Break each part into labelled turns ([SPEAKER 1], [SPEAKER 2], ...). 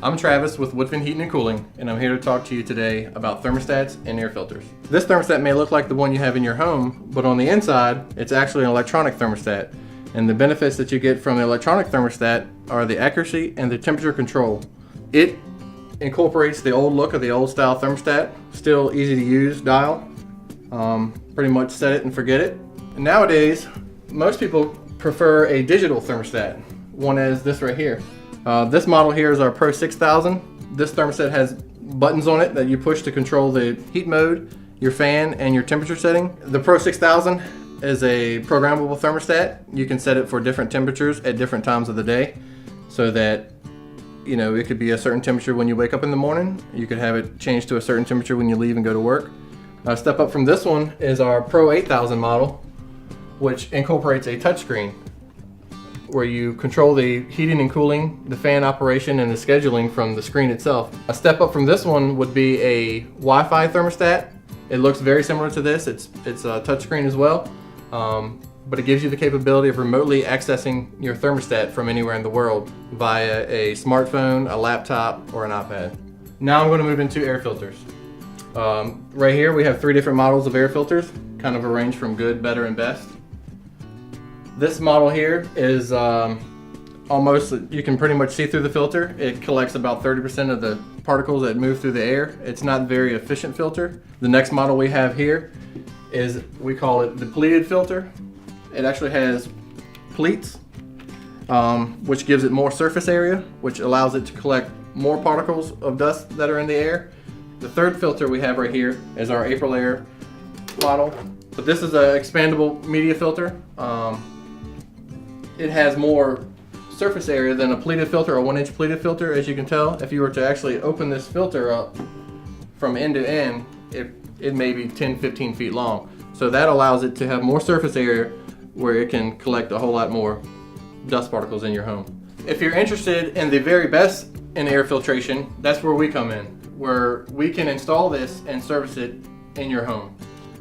[SPEAKER 1] I'm Travis with Woodfin Heating and Cooling, and I'm here to talk to you today about thermostats and air filters. This thermostat may look like the one you have in your home, but on the inside, it's actually an electronic thermostat. And the benefits that you get from the electronic thermostat are the accuracy and the temperature control. It incorporates the old look of the old style thermostat, still easy to use dial. Pretty much set it and forget it. And nowadays, most people prefer a digital thermostat, one as this right here. This model here is our Pro 6000. This thermostat has buttons on it that you push to control the heat mode, your fan, and your temperature setting. The Pro 6000 is a programmable thermostat. You can set it for different temperatures at different times of the day, so that it could be a certain temperature when you wake up in the morning. You could have it change to a certain temperature when you leave and go to work. A step up from this one is our Pro 8000 model, which incorporates a touchscreen where you control the heating and cooling, the fan operation, and the scheduling from the screen itself. A step up from this one would be a Wi-Fi thermostat. It looks very similar to this. It's a touchscreen as well, but it gives you the capability of remotely accessing your thermostat from anywhere in the world via a smartphone, a laptop, or an iPad. Now I'm going to move into air filters. Right here we have 3 different models of air filters, kind of arranged from good, better, and best. This model here is almost, you can pretty much see through the filter. It collects about 30% of the particles that move through the air. It's not a very efficient filter. The next model we have here is, we call it the Pleated Filter. It actually has pleats, which gives it more surface area, which allows it to collect more particles of dust that are in the air. The third filter we have right here is our April Air model. But this is an expandable media filter. It has more surface area than a pleated filter, a 1-inch pleated filter, as you can tell. If you were to actually open this filter up from end to end, it may be 10-15 feet long. So that allows it to have more surface area where it can collect a whole lot more dust particles in your home. If you're interested in the very best in air filtration, that's where we come in, where we can install this and service it in your home.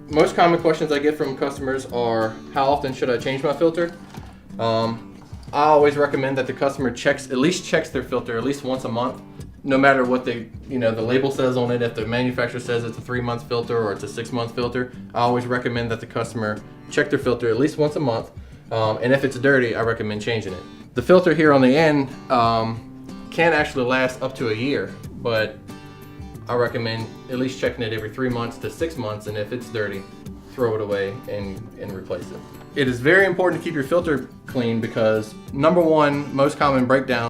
[SPEAKER 1] Most common questions I get from customers are, how often should I change my filter? I always recommend that the customer at least checks their filter at least once a month, no matter what the label says on it. If the manufacturer says it's a 3-month filter or it's a 6-month filter, I always recommend that the customer check their filter at least once a month. And if it's dirty, I recommend changing it. The filter here on the end can actually last up to a year, but I recommend at least checking it every 3 months to 6 months, and if it's dirty, throw it away and replace it. It is very important to keep your filter clean because, number one, most common breakdown